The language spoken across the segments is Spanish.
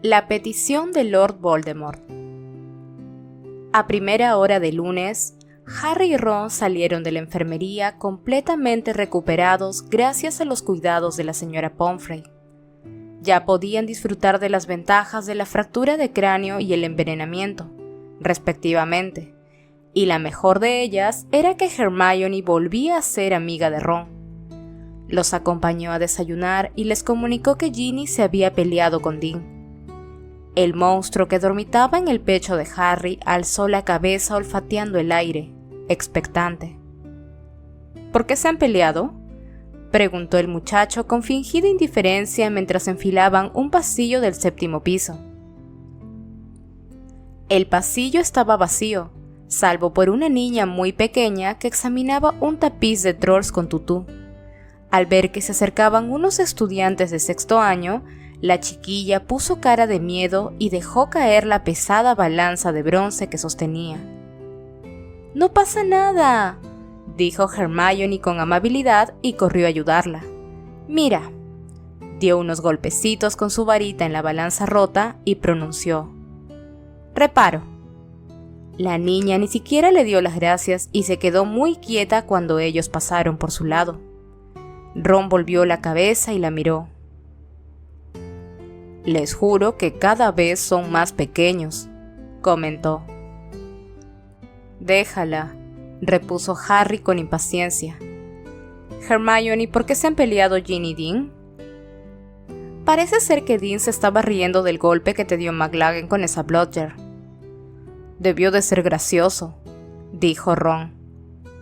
La petición de Lord Voldemort. A primera hora de lunes, Harry y Ron salieron de la enfermería completamente recuperados gracias a los cuidados de la señora Pomfrey. Ya podían disfrutar de las ventajas de la fractura de cráneo y el envenenamiento, respectivamente, y la mejor de ellas era que Hermione volvía a ser amiga de Ron. Los acompañó a desayunar y les comunicó que Ginny se había peleado con Dean. El monstruo que dormitaba en el pecho de Harry alzó la cabeza olfateando el aire, expectante. ¿Por qué se han peleado?, preguntó el muchacho con fingida indiferencia mientras enfilaban un pasillo del 7º piso. El pasillo estaba vacío, salvo por una niña muy pequeña que examinaba un tapiz de trolls con tutú. Al ver que se acercaban unos estudiantes de 6º año, la chiquilla puso cara de miedo y dejó caer la pesada balanza de bronce que sostenía. «No pasa nada», dijo Hermione con amabilidad y corrió a ayudarla. «Mira». Dio unos golpecitos con su varita en la balanza rota y pronunció: «Reparo». La niña ni siquiera le dio las gracias y se quedó muy quieta cuando ellos pasaron por su lado. Ron volvió la cabeza y la miró. «Les juro que cada vez son más pequeños», comentó. «Déjala», repuso Harry con impaciencia. «Hermione, ¿por qué se han peleado Ginny y Dean?» «Parece ser que Dean se estaba riendo del golpe que te dio McLaggen con esa bludger». «Debió de ser gracioso», dijo Ron.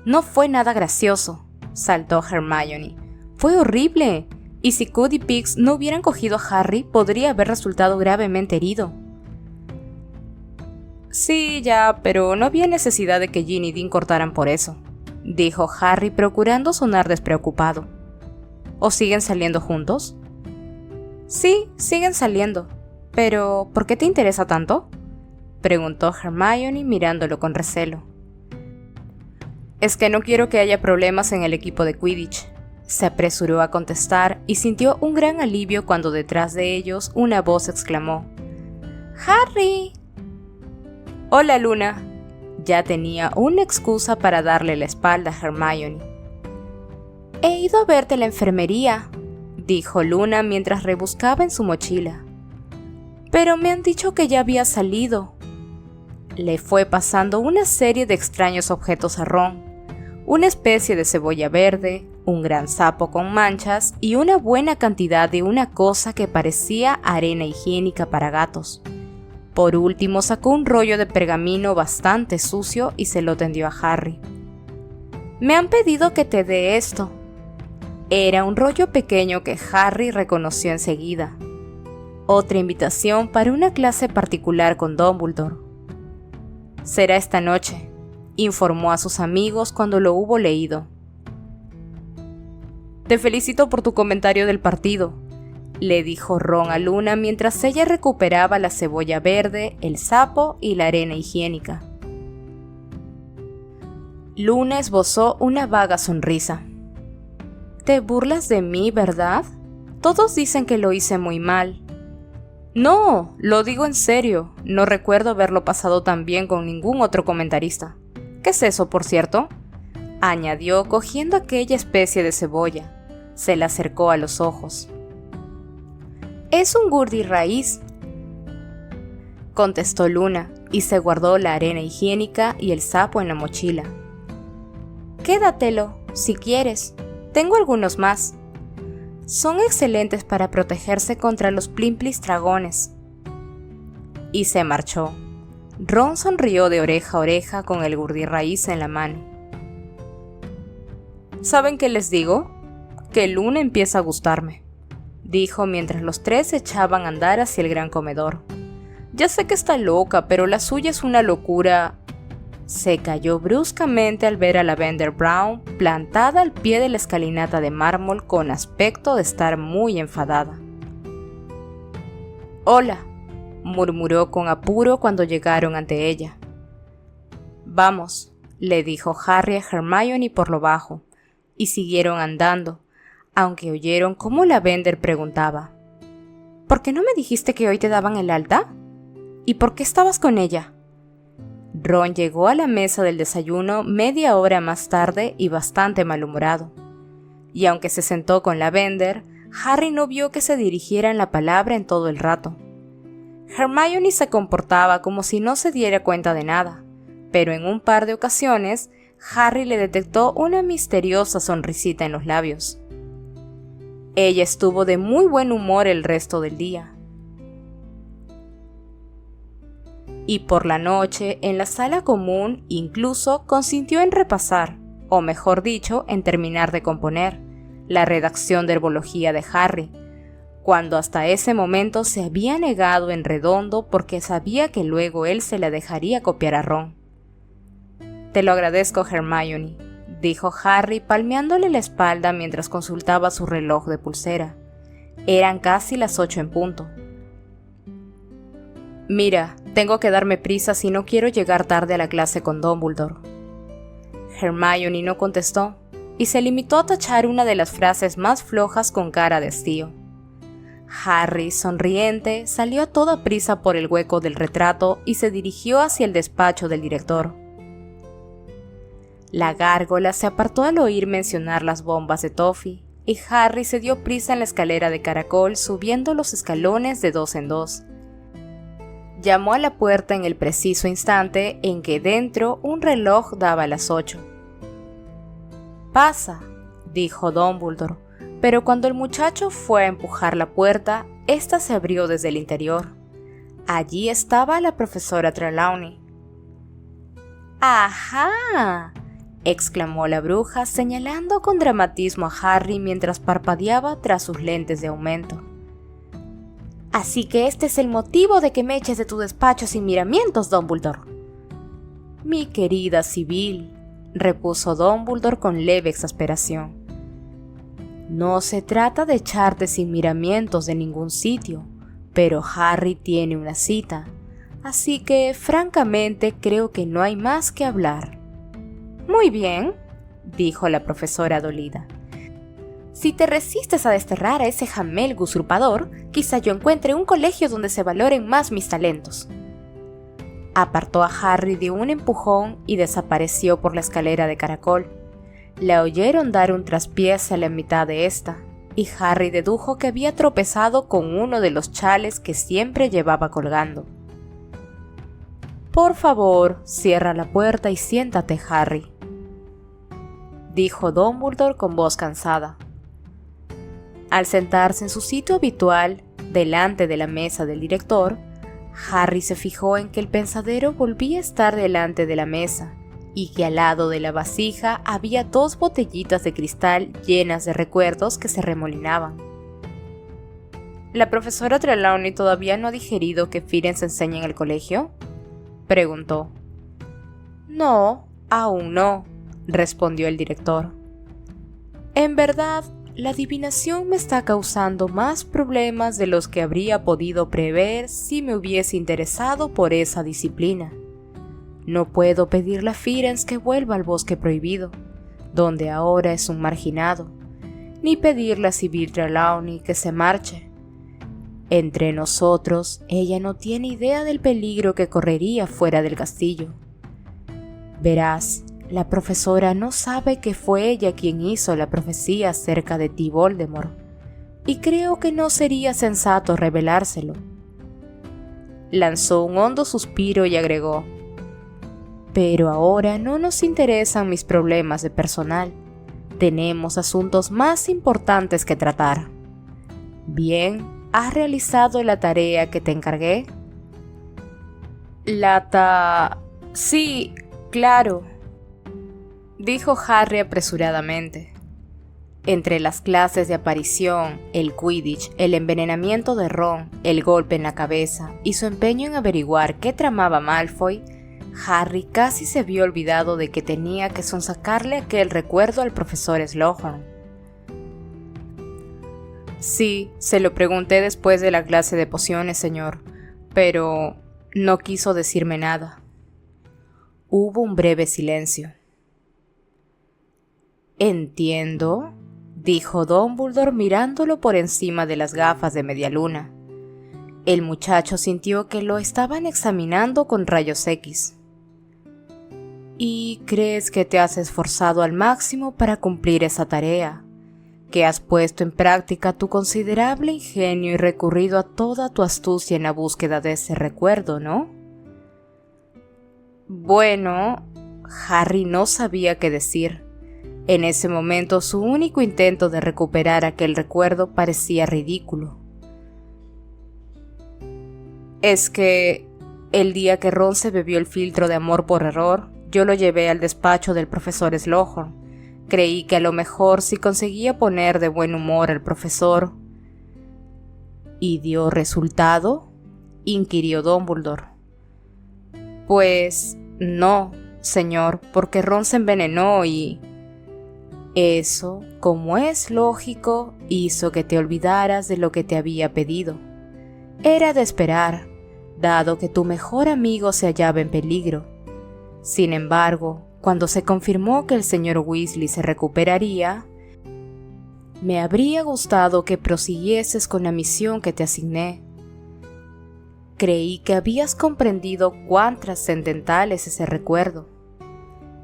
«No fue nada gracioso», saltó Hermione. «Fue horrible. Y si Cuddy Pigs no hubieran cogido a Harry, podría haber resultado gravemente herido». «Sí, ya, pero no había necesidad de que Ginny y Dean cortaran por eso», dijo Harry procurando sonar despreocupado. «¿O siguen saliendo juntos?» «Sí, siguen saliendo. Pero, ¿por qué te interesa tanto?», preguntó Hermione mirándolo con recelo. «Es que no quiero que haya problemas en el equipo de Quidditch», se apresuró a contestar y sintió un gran alivio cuando detrás de ellos una voz exclamó: «¡Harry!». «Hola, Luna». Ya tenía una excusa para darle la espalda a Hermione. «He ido a verte a la enfermería», dijo Luna mientras rebuscaba en su mochila. «Pero me han dicho que ya había salido». Le fue pasando una serie de extraños objetos a Ron: una especie de cebolla verde, un gran sapo con manchas y una buena cantidad de una cosa que parecía arena higiénica para gatos. Por último sacó un rollo de pergamino bastante sucio y se lo tendió a Harry. «Me han pedido que te dé esto». Era un rollo pequeño que Harry reconoció enseguida. Otra invitación para una clase particular con Dumbledore. «Será esta noche», informó a sus amigos cuando lo hubo leído. «Te felicito por tu comentario del partido», le dijo Ron a Luna mientras ella recuperaba la cebolla verde, el sapo y la arena higiénica. Luna esbozó una vaga sonrisa. «¿Te burlas de mí, verdad? Todos dicen que lo hice muy mal». «No, lo digo en serio. No recuerdo haberlo pasado tan bien con ningún otro comentarista». «¿Qué es eso, por cierto?», añadió cogiendo aquella especie de cebolla. Se la acercó a los ojos. «Es un Gurdy raíz», contestó Luna, y se guardó la arena higiénica y el sapo en la mochila. «Quédatelo, si quieres. Tengo algunos más. Son excelentes para protegerse contra los Plimplis dragones». Y se marchó. Ron sonrió de oreja a oreja con el Gurdy raíz en la mano. «¿Saben qué les digo? Que Luna empieza a gustarme», dijo mientras los tres echaban a andar hacia el gran comedor. «Ya sé que está loca, pero la suya es una locura». Se calló bruscamente al ver a Lavender Brown plantada al pie de la escalinata de mármol con aspecto de estar muy enfadada. «Hola», murmuró con apuro cuando llegaron ante ella. «Vamos», le dijo Harry a Hermione por lo bajo, y siguieron andando, aunque oyeron cómo Lavender preguntaba: ¿Por qué no me dijiste que hoy te daban el alta? ¿Y por qué estabas con ella? Ron llegó a la mesa del desayuno media hora más tarde y bastante malhumorado. Y aunque se sentó con Lavender, Harry no vio que se dirigieran la palabra en todo el rato. Hermione se comportaba como si no se diera cuenta de nada, pero en un par de ocasiones Harry le detectó una misteriosa sonrisita en los labios. Ella estuvo de muy buen humor el resto del día. Y por la noche, en la sala común, incluso consintió en repasar, o mejor dicho, en terminar de componer, la redacción de herbología de Harry, cuando hasta ese momento se había negado en redondo porque sabía que luego él se la dejaría copiar a Ron. «Te lo agradezco, Hermione», dijo Harry palmeándole la espalda mientras consultaba su reloj de pulsera. Eran casi las 8 en punto. «Mira, tengo que darme prisa si no quiero llegar tarde a la clase con Dumbledore». Hermione no contestó y se limitó a tachar una de las frases más flojas con cara de hastío. Harry, sonriente, salió a toda prisa por el hueco del retrato y se dirigió hacia el despacho del director. La gárgola se apartó al oír mencionar las bombas de Toffee, y Harry se dio prisa en la escalera de caracol subiendo los escalones de 2 en 2. Llamó a la puerta en el preciso instante en que dentro un reloj daba las 8. «Pasa», dijo Dumbledore, pero cuando el muchacho fue a empujar la puerta, ésta se abrió desde el interior. Allí estaba la profesora Trelawney. «¡Ajá!», exclamó la bruja, señalando con dramatismo a Harry mientras parpadeaba tras sus lentes de aumento. «Así que este es el motivo de que me eches de tu despacho sin miramientos, Dumbledore». «Mi querida Sibyl», repuso Dumbledore con leve exasperación, «no se trata de echarte sin miramientos de ningún sitio, pero Harry tiene una cita, así que francamente creo que no hay más que hablar». «Muy bien», dijo la profesora dolida. «Si te resistes a desterrar a ese jamelgo usurpador, quizá yo encuentre un colegio donde se valoren más mis talentos». Apartó a Harry de un empujón y desapareció por la escalera de caracol. La oyeron dar un traspiés a la mitad de esta, y Harry dedujo que había tropezado con uno de los chales que siempre llevaba colgando. «Por favor, cierra la puerta y siéntate, Harry», dijo Dumbledore con voz cansada. Al sentarse en su sitio habitual, delante de la mesa del director, Harry se fijó en que el pensadero volvía a estar delante de la mesa y que al lado de la vasija había 2 botellitas de cristal llenas de recuerdos que se remolinaban. «¿La profesora Trelawney todavía no ha digerido que Firenze enseña en el colegio?», preguntó. «No, aún no», respondió el director. «En verdad, la adivinación me está causando más problemas de los que habría podido prever si me hubiese interesado por esa disciplina. No puedo pedirle a Firenze que vuelva al bosque prohibido, donde ahora es un marginado, ni pedirle a Sibyl Trelawney que se marche. Entre nosotros, ella no tiene idea del peligro que correría fuera del castillo. Verás, la profesora no sabe que fue ella quien hizo la profecía acerca de ti, Voldemort, y creo que no sería sensato revelárselo». Lanzó un hondo suspiro y agregó: «Pero ahora no nos interesan mis problemas de personal. Tenemos asuntos más importantes que tratar. Bien, ¿has realizado la tarea que te encargué?» «Sí, claro», dijo Harry apresuradamente. Entre las clases de aparición, el Quidditch, el envenenamiento de Ron, el golpe en la cabeza y su empeño en averiguar qué tramaba Malfoy, Harry casi se vio olvidado de que tenía que sonsacarle aquel recuerdo al profesor Slughorn. «Sí, se lo pregunté después de la clase de pociones, señor, pero no quiso decirme nada». Hubo un breve silencio. «Entiendo», dijo Dumbledore mirándolo por encima de las gafas de media luna. El muchacho sintió que lo estaban examinando con rayos X. ¿Y crees que te has esforzado al máximo para cumplir esa tarea? ¿Que has puesto en práctica tu considerable ingenio y recurrido a toda tu astucia en la búsqueda de ese recuerdo, ¿no? Bueno, Harry no sabía qué decir. En ese momento su único intento de recuperar aquel recuerdo parecía ridículo. Es que el día que Ron se bebió el filtro de amor por error, yo lo llevé al despacho del profesor Slughorn. Creí que a lo mejor si conseguía poner de buen humor al profesor. ¿Y dio resultado?, inquirió Dumbledore. Pues no, señor, porque Ron se envenenó y... Eso, como es lógico, hizo que te olvidaras de lo que te había pedido. Era de esperar, dado que tu mejor amigo se hallaba en peligro. Sin embargo, cuando se confirmó que el señor Weasley se recuperaría, me habría gustado que prosiguieses con la misión que te asigné. Creí que habías comprendido cuán trascendental es ese recuerdo.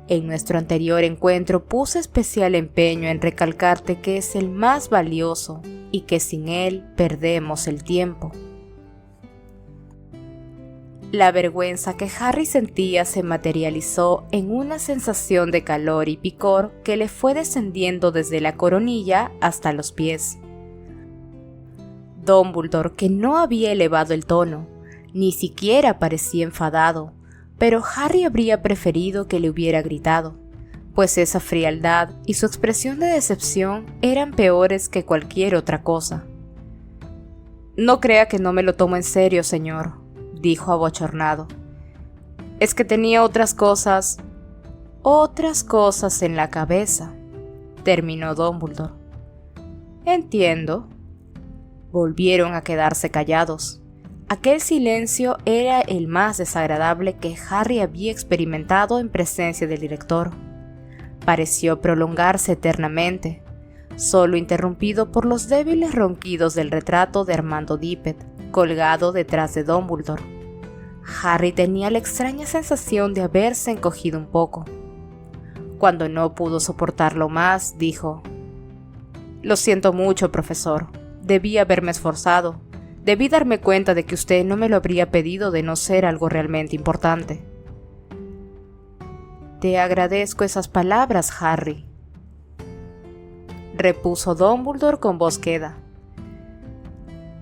En nuestro anterior encuentro puse especial empeño en recalcarte que es el más valioso y que sin él perdemos el tiempo. La vergüenza que Harry sentía se materializó en una sensación de calor y picor que le fue descendiendo desde la coronilla hasta los pies. Dumbledore, que no había elevado el tono, ni siquiera parecía enfadado, pero Harry habría preferido que le hubiera gritado, pues esa frialdad y su expresión de decepción eran peores que cualquier otra cosa. «No crea que no me lo tomo en serio, señor», dijo abochornado. «Es que tenía otras cosas en la cabeza», terminó Dumbledore. «Entiendo». Volvieron a quedarse callados. Aquel silencio era el más desagradable que Harry había experimentado en presencia del director. Pareció prolongarse eternamente, solo interrumpido por los débiles ronquidos del retrato de Armando Dippet, colgado detrás de Dumbledore. Harry tenía la extraña sensación de haberse encogido un poco. Cuando no pudo soportarlo más, dijo: «Lo siento mucho, profesor. Debí haberme esforzado. Debí darme cuenta de que usted no me lo habría pedido de no ser algo realmente importante». «Te agradezco esas palabras, Harry», repuso Dumbledore con voz queda.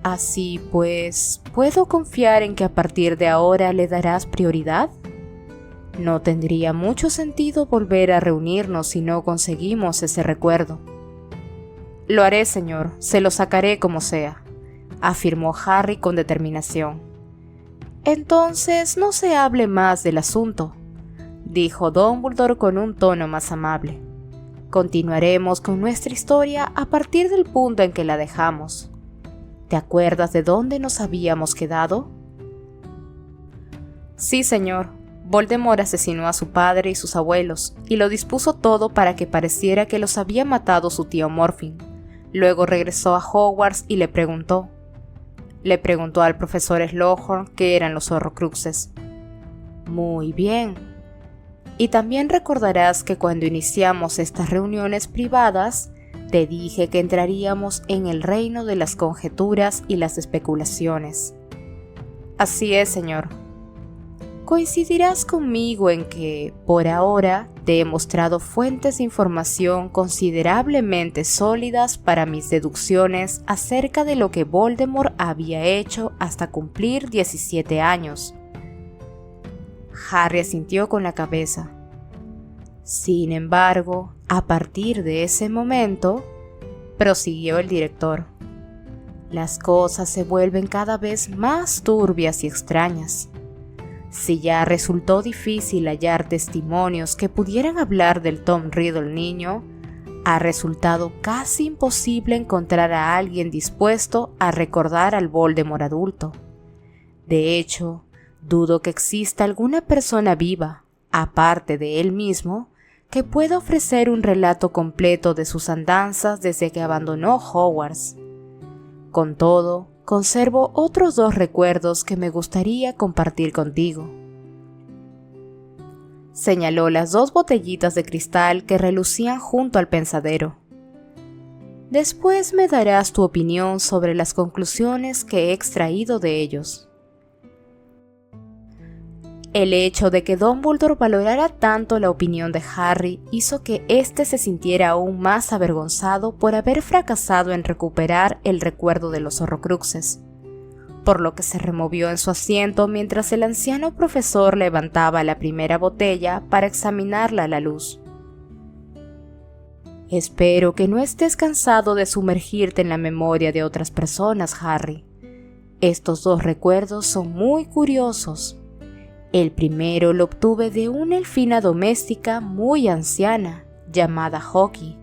«Así pues, ¿puedo confiar en que a partir de ahora le darás prioridad? No tendría mucho sentido volver a reunirnos si no conseguimos ese recuerdo». «Lo haré, señor, se lo sacaré como sea», afirmó Harry con determinación. «Entonces no se hable más del asunto», dijo Dumbledore con un tono más amable. «Continuaremos con nuestra historia a partir del punto en que la dejamos. ¿Te acuerdas de dónde nos habíamos quedado?» «Sí, señor. Voldemort asesinó a su padre y sus abuelos, y lo dispuso todo para que pareciera que los había matado su tío Morfin. Luego regresó a Hogwarts y le preguntó al profesor Slughorn qué eran los Horrocruxes». «Muy bien. Y también recordarás que cuando iniciamos estas reuniones privadas, te dije que entraríamos en el reino de las conjeturas y las especulaciones». «Así es, señor». «Coincidirás conmigo en que, por ahora, te he mostrado fuentes de información considerablemente sólidas para mis deducciones acerca de lo que Voldemort había hecho hasta cumplir 17 años. Harry asintió con la cabeza. «Sin embargo, a partir de ese momento», prosiguió el director, «las cosas se vuelven cada vez más turbias y extrañas. Si ya resultó difícil hallar testimonios que pudieran hablar del Tom Riddle niño, ha resultado casi imposible encontrar a alguien dispuesto a recordar al Voldemort adulto. De hecho, dudo que exista alguna persona viva, aparte de él mismo, que pueda ofrecer un relato completo de sus andanzas desde que abandonó Hogwarts. Con todo, conservo otros 2 recuerdos que me gustaría compartir contigo. Señaló las 2 botellitas de cristal que relucían junto al pensadero. Después me darás tu opinión sobre las conclusiones que he extraído de ellos. El hecho de que Dumbledore valorara tanto la opinión de Harry hizo que éste se sintiera aún más avergonzado por haber fracasado en recuperar el recuerdo de los Horrocruxes, por lo que se removió en su asiento mientras el anciano profesor levantaba la primera botella para examinarla a la luz. Espero que no estés cansado de sumergirte en la memoria de otras personas, Harry. Estos 2 recuerdos son muy curiosos. El primero lo obtuve de una elfina doméstica muy anciana, llamada Hoki.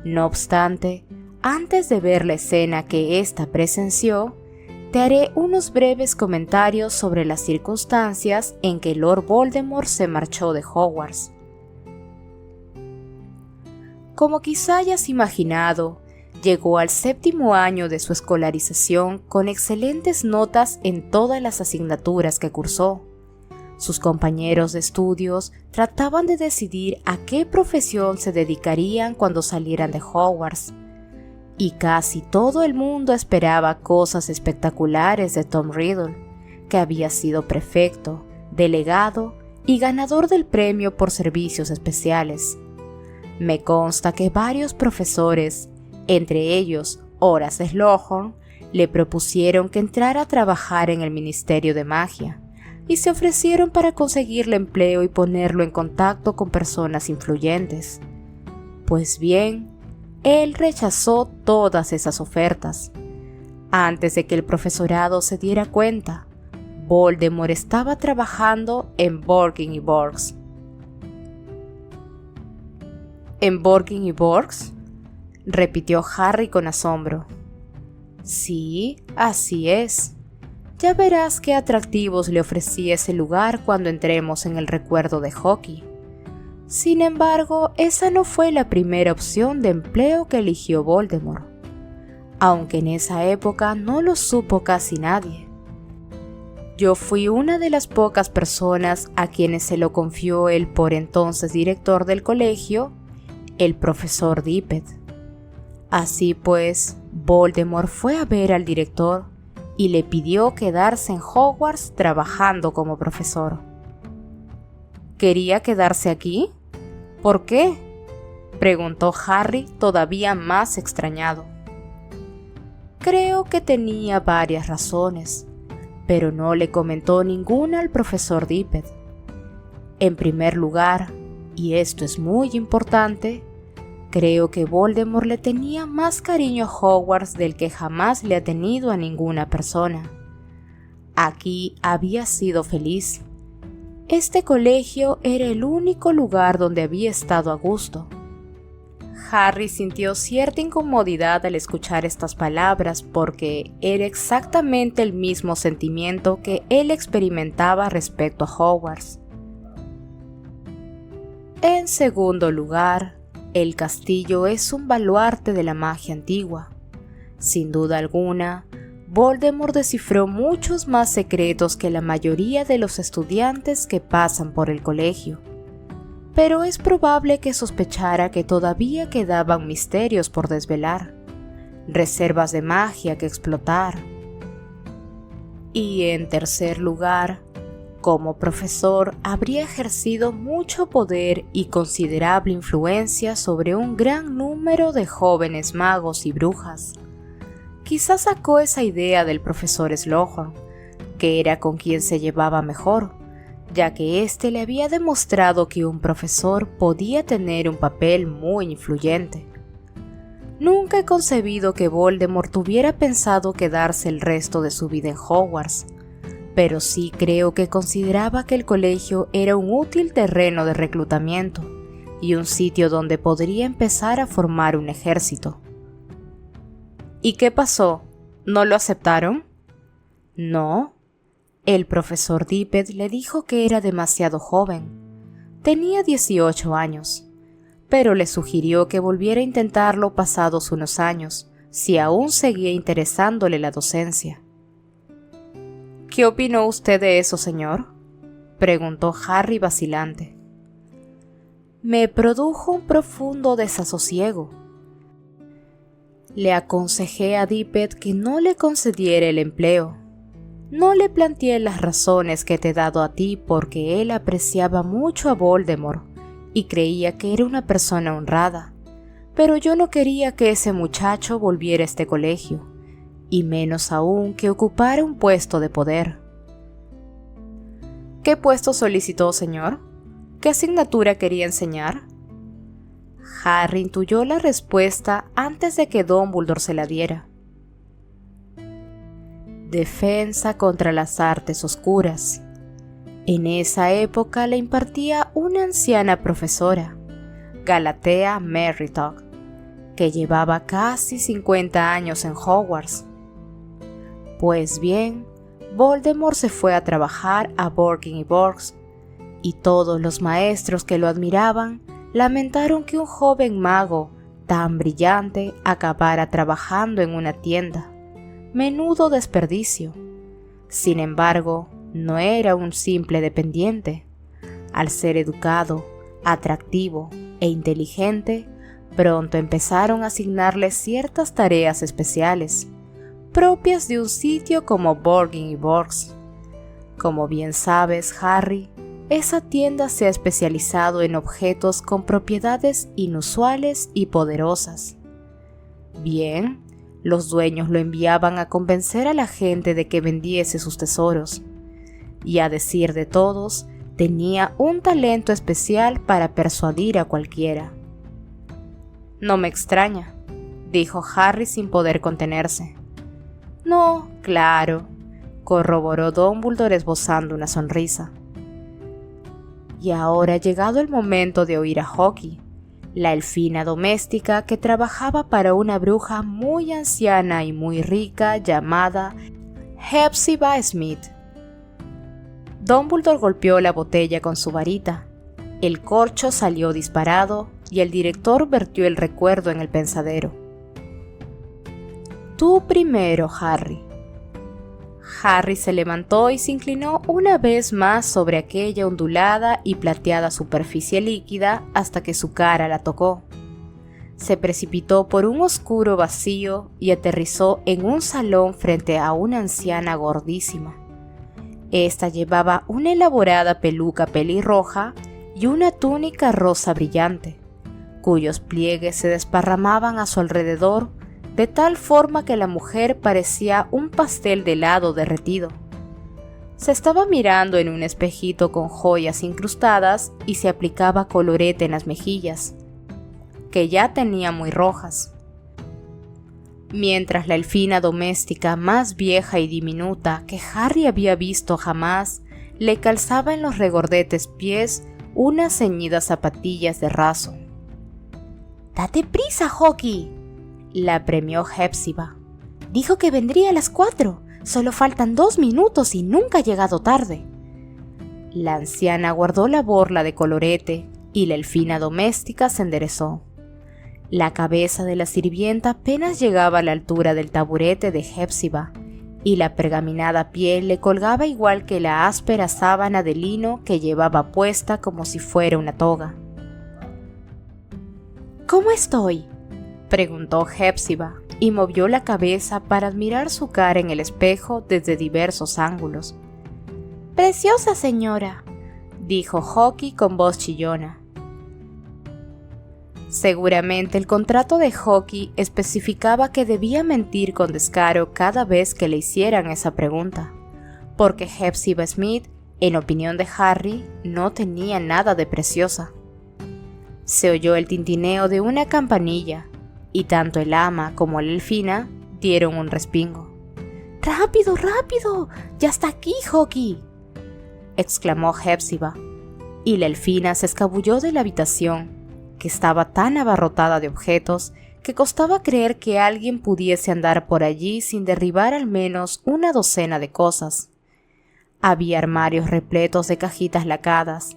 No obstante, antes de ver la escena que ésta presenció, te haré unos breves comentarios sobre las circunstancias en que Lord Voldemort se marchó de Hogwarts. Como quizá hayas imaginado, llegó al 7º año de su escolarización con excelentes notas en todas las asignaturas que cursó. Sus compañeros de estudios trataban de decidir a qué profesión se dedicarían cuando salieran de Hogwarts, y casi todo el mundo esperaba cosas espectaculares de Tom Riddle, que había sido prefecto, delegado y ganador del premio por servicios especiales. Me consta que varios profesores, entre ellos Horace Slughorn, le propusieron que entrara a trabajar en el Ministerio de Magia, y se ofrecieron para conseguirle empleo y ponerlo en contacto con personas influyentes. Pues bien, él rechazó todas esas ofertas. Antes de que el profesorado se diera cuenta, Voldemort estaba trabajando en Borgin y Burkes. ¿En Borgin y Burkes?, repitió Harry con asombro. Sí, así es. Ya verás qué atractivos le ofrecí ese lugar cuando entremos en el recuerdo de Hoki. Sin embargo, esa no fue la primera opción de empleo que eligió Voldemort, aunque en esa época no lo supo casi nadie. Yo fui una de las pocas personas a quienes se lo confió el por entonces director del colegio, el profesor Dippet. Así pues, Voldemort fue a ver al director y le pidió quedarse en Hogwarts trabajando como profesor. ¿Quería quedarse aquí? ¿Por qué?, preguntó Harry todavía más extrañado. Creo que tenía varias razones, pero no le comentó ninguna al profesor Dippet. En primer lugar, y esto es muy importante, creo que Voldemort le tenía más cariño a Hogwarts del que jamás le ha tenido a ninguna persona. Aquí había sido feliz. Este colegio era el único lugar donde había estado a gusto. Harry sintió cierta incomodidad al escuchar estas palabras porque era exactamente el mismo sentimiento que él experimentaba respecto a Hogwarts. En segundo lugar, el castillo es un baluarte de la magia antigua. Sin duda alguna, Voldemort descifró muchos más secretos que la mayoría de los estudiantes que pasan por el colegio. Pero es probable que sospechara que todavía quedaban misterios por desvelar, reservas de magia que explotar. Y en tercer lugar, como profesor habría ejercido mucho poder y considerable influencia sobre un gran número de jóvenes magos y brujas. Quizás sacó esa idea del profesor Slughorn, que era con quien se llevaba mejor, ya que éste le había demostrado que un profesor podía tener un papel muy influyente. Nunca he concebido que Voldemort tuviera pensado quedarse el resto de su vida en Hogwarts, pero sí creo que consideraba que el colegio era un útil terreno de reclutamiento y un sitio donde podría empezar a formar un ejército. ¿Y qué pasó? ¿No lo aceptaron? No. El profesor Dippet le dijo que era demasiado joven. Tenía 18 años, pero le sugirió que volviera a intentarlo pasados unos años, si aún seguía interesándole la docencia. ¿Qué opinó usted de eso, señor?, preguntó Harry vacilante. Me produjo un profundo desasosiego. Le aconsejé a Dippet que no le concediera el empleo. No le planteé las razones que te he dado a ti porque él apreciaba mucho a Voldemort y creía que era una persona honrada, pero yo no quería que ese muchacho volviera a este colegio, y menos aún que ocupara un puesto de poder. ¿Qué puesto solicitó, señor? ¿Qué asignatura quería enseñar? Harry intuyó la respuesta antes de que Dumbledore se la diera. Defensa contra las artes oscuras. En esa época la impartía una anciana profesora, Galatea Merritok, que llevaba casi 50 años en Hogwarts. Pues bien, Voldemort se fue a trabajar a Borgin y Burkes, y todos los maestros que lo admiraban lamentaron que un joven mago tan brillante acabara trabajando en una tienda. Menudo desperdicio. Sin embargo, no era un simple dependiente. Al ser educado, atractivo e inteligente, pronto empezaron a asignarle ciertas tareas especiales, propias de un sitio como Borgin y Burkes. Como bien sabes, Harry, esa tienda se ha especializado en objetos con propiedades inusuales y poderosas. Bien, los dueños lo enviaban a convencer a la gente de que vendiese sus tesoros, y a decir de todos, tenía un talento especial para persuadir a cualquiera. No me extraña, dijo Harry sin poder contenerse. No, claro, corroboró Dumbledore esbozando una sonrisa. Y ahora ha llegado el momento de oír a Hawke, la elfina doméstica que trabajaba para una bruja muy anciana y muy rica llamada Hepzibah Smith. Dumbledore golpeó la botella con su varita. El corcho salió disparado y el director vertió el recuerdo en el pensadero. Tú primero, Harry. Harry se levantó y se inclinó una vez más sobre aquella ondulada y plateada superficie líquida hasta que su cara la tocó. Se precipitó por un oscuro vacío y aterrizó en un salón frente a una anciana gordísima. Esta llevaba una elaborada peluca pelirroja y una túnica rosa brillante, cuyos pliegues se desparramaban a su alrededor de tal forma que la mujer parecía un pastel de helado derretido. Se estaba mirando en un espejito con joyas incrustadas y se aplicaba colorete en las mejillas, que ya tenía muy rojas. Mientras la elfina doméstica más vieja y diminuta que Harry había visto jamás le calzaba en los regordetes pies unas ceñidas zapatillas de raso. «¡Date prisa, Hawke!», la apremió Hepzibah. «Dijo que vendría a las 4. Solo faltan 2 minutos y nunca ha llegado tarde». La anciana guardó la borla de colorete y la elfina doméstica se enderezó. La cabeza de la sirvienta apenas llegaba a la altura del taburete de Hepzibah y la pergaminada piel le colgaba igual que la áspera sábana de lino que llevaba puesta como si fuera una toga. «¿Cómo estoy?», preguntó Hepzibah y movió la cabeza para admirar su cara en el espejo desde diversos ángulos. «Preciosa, señora», dijo Hawke con voz chillona. Seguramente el contrato de Hawke especificaba que debía mentir con descaro cada vez que le hicieran esa pregunta, porque Hepzibah Smith, en opinión de Harry, no tenía nada de preciosa. Se oyó el tintineo de una campanilla, y tanto el ama como la elfina dieron un respingo. «¡Rápido, rápido! ¡Ya está aquí, Hawke!», exclamó Hepzibah, y la elfina se escabulló de la habitación, que estaba tan abarrotada de objetos que costaba creer que alguien pudiese andar por allí sin derribar al menos una docena de cosas. Había armarios repletos de cajitas lacadas,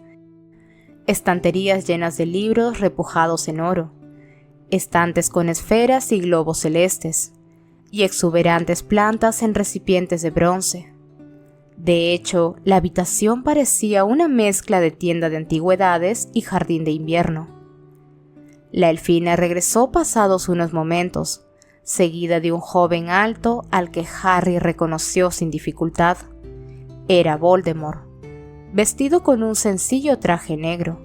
estanterías llenas de libros repujados en oro, estantes con esferas y globos celestes, y exuberantes plantas en recipientes de bronce. De hecho, la habitación parecía una mezcla de tienda de antigüedades y jardín de invierno. La elfina regresó pasados unos momentos, seguida de un joven alto al que Harry reconoció sin dificultad. Era Voldemort, vestido con un sencillo traje negro.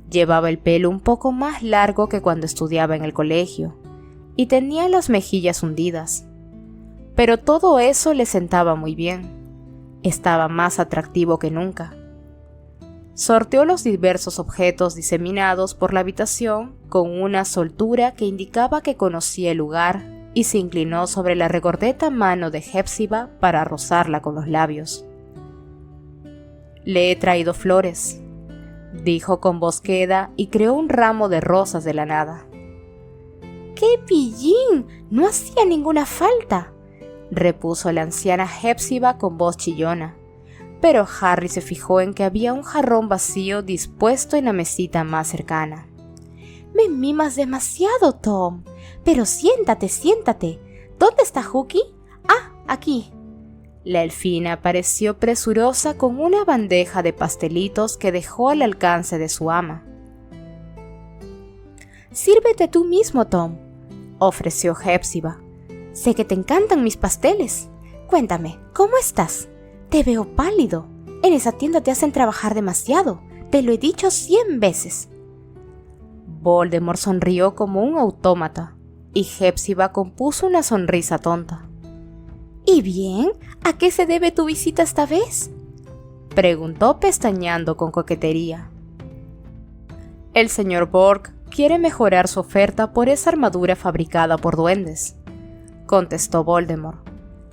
Llevaba el pelo un poco más largo que cuando estudiaba en el colegio, y tenía las mejillas hundidas. Pero todo eso le sentaba muy bien. Estaba más atractivo que nunca. Sorteó los diversos objetos diseminados por la habitación con una soltura que indicaba que conocía el lugar y se inclinó sobre la regordeta mano de Hepzibah para rozarla con los labios. «Le he traído flores», dijo con voz queda y creó un ramo de rosas de la nada. «¡Qué pillín! No hacía ninguna falta», repuso la anciana Hepzibah con voz chillona. Pero Harry se fijó en que había un jarrón vacío dispuesto en la mesita más cercana. «Me mimas demasiado, Tom. Pero siéntate, siéntate. ¿Dónde está Hooky? Ah, aquí». La elfina pareció presurosa con una bandeja de pastelitos que dejó al alcance de su ama. «Sírvete tú mismo, Tom», ofreció Hepzibah. «Sé que te encantan mis pasteles. Cuéntame, ¿cómo estás? Te veo pálido. En esa tienda te hacen trabajar demasiado. Te lo he dicho 100 veces». Voldemort sonrió como un autómata, y Hepzibah compuso una sonrisa tonta. «¿Y bien? ¿A qué se debe tu visita esta vez?», preguntó pestañeando con coquetería. «El señor Borg quiere mejorar su oferta por esa armadura fabricada por duendes», contestó Voldemort.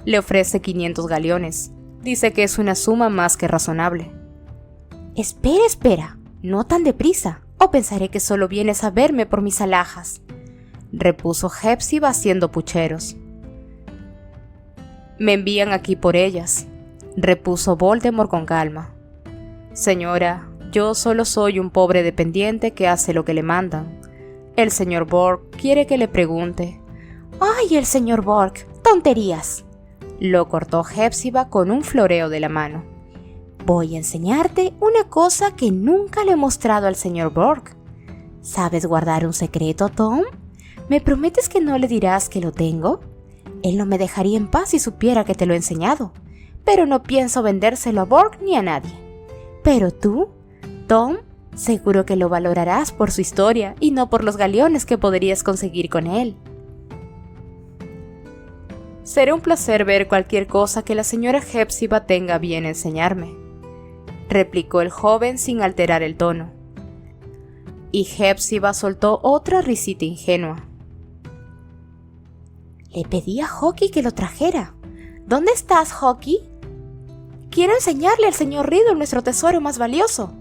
«Le ofrece 500 galeones. Dice que es una suma más que razonable». «Espera, espera. No tan deprisa, o pensaré que solo vienes a verme por mis alhajas», repuso Hepzibah haciendo pucheros. «Me envían aquí por ellas», repuso Voldemort con calma. «Señora, yo solo soy un pobre dependiente que hace lo que le mandan. El señor Borg quiere que le pregunte». «¡Ay, el señor Borg! ¡Tonterías!», lo cortó Hepzibah con un floreo de la mano. «Voy a enseñarte una cosa que nunca le he mostrado al señor Borg. ¿Sabes guardar un secreto, Tom? ¿Me prometes que no le dirás que lo tengo? Él no me dejaría en paz si supiera que te lo he enseñado, pero no pienso vendérselo a Borg ni a nadie. Pero tú, Tom, seguro que lo valorarás por su historia y no por los galeones que podrías conseguir con él». «Será un placer ver cualquier cosa que la señora Hepzibah tenga bien enseñarme», replicó el joven sin alterar el tono. Y Hepzibah soltó otra risita ingenua. «Le pedí a Hawky que lo trajera. ¿Dónde estás, Hawky? Quiero enseñarle al señor Riddle nuestro tesoro más valioso».